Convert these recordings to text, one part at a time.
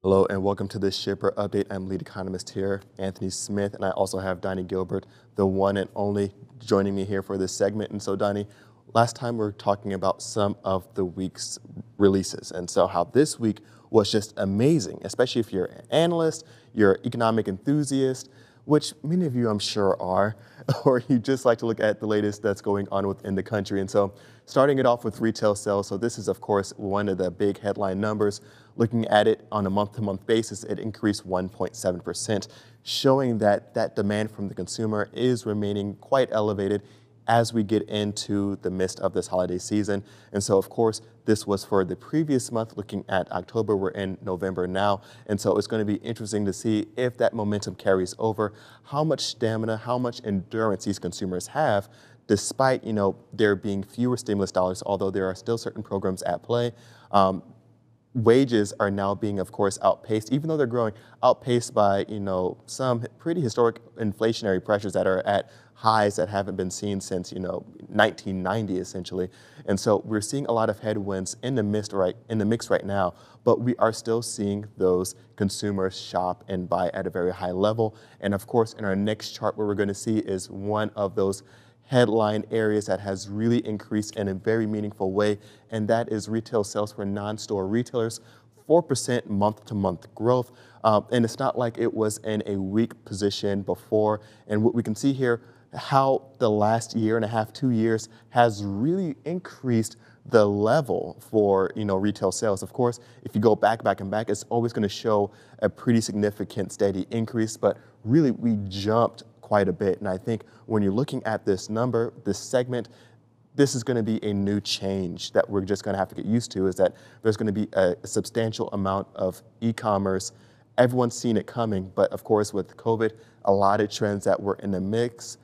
Hello and welcome to this Shipper Update. I'm lead economist here, Anthony Smith, and I also have Donnie Gilbert, the one and only, joining me here for this segment. And so, Donnie, last time we were talking about some of the week's releases, and so how this week was just amazing, especially if you're an analyst, you're an economic enthusiast, which many of you I'm sure are, or you just like to look at the latest that's going on within the country. And so starting it off with retail sales, so this is of course one of the big headline numbers. Looking at it on a month-to-month basis, it increased 1.7%, showing that that demand from the consumer is remaining quite elevated as we get into the midst of this holiday season. And so, of course, this was for the previous month. Looking at October, we're in November now. And so it's going to be interesting to see if that momentum carries over, how much stamina, how much endurance these consumers have, despite, there being fewer stimulus dollars, although there are still certain programs at play. Wages are now being, of course, outpaced, even though they're growing, outpaced by, some pretty historic inflationary pressures that are at highs that haven't been seen since, 1990, essentially. And so we're seeing a lot of headwinds in the mix right now, but we are still seeing those consumers shop and buy at a very high level. And of course, in our next chart, what we're going to see is one of those headline areas that has really increased in a very meaningful way, and that is retail sales for non-store retailers, 4% month-to-month growth. And it's not like it was in a weak position before. And what we can see here, how the last year and a half, 2 years, has really increased the level for retail sales. Of course, if you go back, it's always going to show a pretty significant steady increase, but really we jumped quite a bit. And I think when you're looking at this number, this segment, this is going to be a new change that we're just going to have to get used to, is that there's going to be a substantial amount of e-commerce. Everyone's seen it coming, but of course with COVID, a lot of trends that were in the mix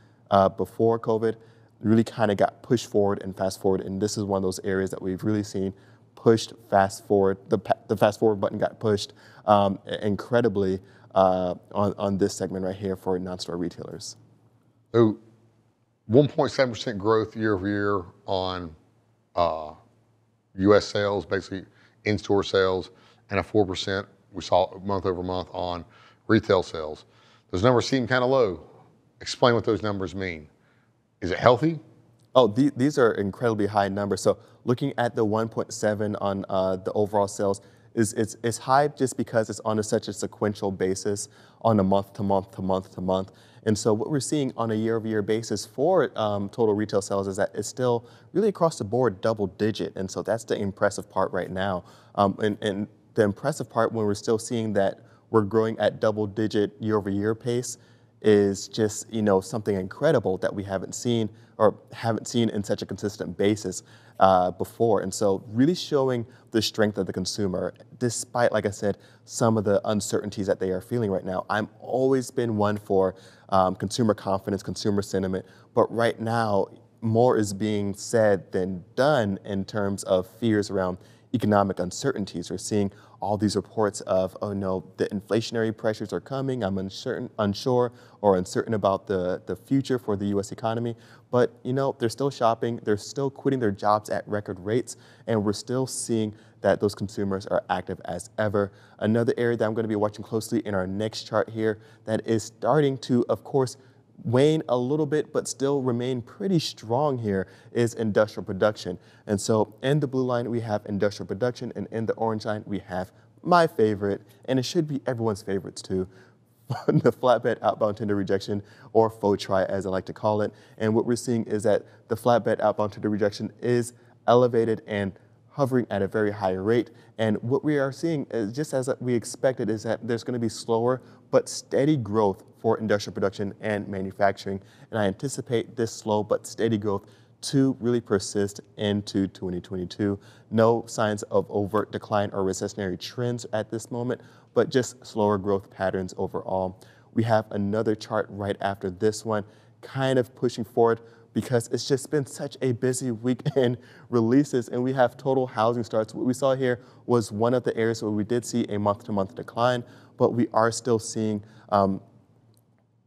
before COVID really kind of got pushed forward and fast forward. And this is one of those areas that we've really seen pushed fast forward. The fast forward button got pushed incredibly on this segment right here for non-store retailers. So 1.7% growth year over year on U.S. sales, basically in-store sales, and a 4% we saw month over month on retail sales. Those numbers seem kind of low. Explain what those numbers mean. Is it healthy? Oh, these are incredibly high numbers. So looking at the 1.7 on the overall sales, it's high just because it's on such a sequential basis on a month to month to month to month. And so what we're seeing on a year-over-year basis for total retail sales is that it's still really across the board double digit. And so that's the impressive part right now. And the impressive part when we're still seeing that we're growing at double digit year-over-year pace is just, something incredible that we haven't seen in such a consistent basis before. And so really showing the strength of the consumer, despite, like I said, some of the uncertainties that they are feeling right now. I've always been one for consumer confidence, consumer sentiment, but right now more is being said than done in terms of fears around economic uncertainties. We're seeing all these reports of, oh no, the inflationary pressures are coming, I'm unsure or uncertain about the future for the US economy. But they're still shopping, they're still quitting their jobs at record rates, and we're still seeing that those consumers are active as ever. Another area that I'm going to be watching closely in our next chart here that is starting to, of course, wane a little bit, but still remain pretty strong here is industrial production. And so in the blue line, we have industrial production, and in the orange line, we have my favorite, and it should be everyone's favorites too, the flatbed outbound tender rejection, or FOTRI as I like to call it. And what we're seeing is that the flatbed outbound tender rejection is elevated and hovering at a very high rate. And what we are seeing, is, just as we expected, is that there's going to be slower but steady growth for industrial production and manufacturing. And I anticipate this slow but steady growth to really persist into 2022. No signs of overt decline or recessionary trends at this moment, but just slower growth patterns overall. We have another chart right after this one, kind of pushing forward because it's just been such a busy week in releases, and we have total housing starts. What we saw here was one of the areas where we did see a month-to-month decline, but we are still seeing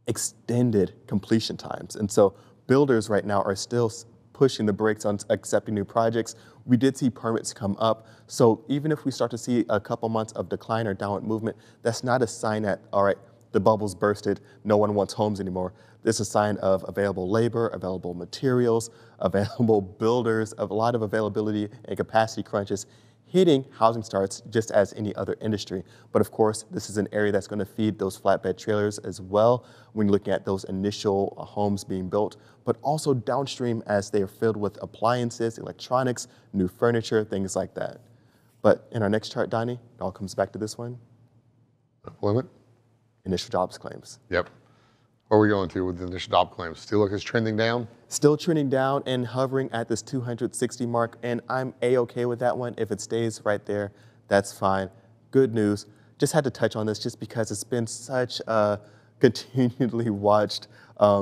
extended completion times. And so builders right now are still pushing the brakes on accepting new projects. We did see permits come up. So even if we start to see a couple months of decline or downward movement, that's not a sign that, all right, the bubble's bursted, no one wants homes anymore. This is a sign of available labor, available materials, available builders, of a lot of availability and capacity crunches hitting housing starts just as any other industry. But of course, this is an area that's going to feed those flatbed trailers as well when you're looking at those initial homes being built, but also downstream as they are filled with appliances, electronics, new furniture, things like that. But in our next chart, Donnie, it all comes back to this one. Employment? Initial jobs claims. Yep. Where are we going to with the initial job claims? Still look, it's trending down? Still trending down and hovering at this 260 mark, and I'm A-okay with that one. If it stays right there, that's fine. Good news. Just had to touch on this just because it's been such a continually watched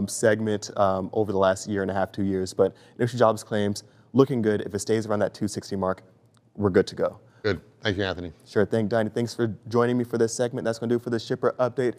segment over the last year and a half, 2 years. But initial jobs claims, looking good. If it stays around that 260 mark, we're good to go. Good. Thank you, Anthony. Sure thing, Donnie. Thanks for joining me for this segment. That's going to do it for the shipper update.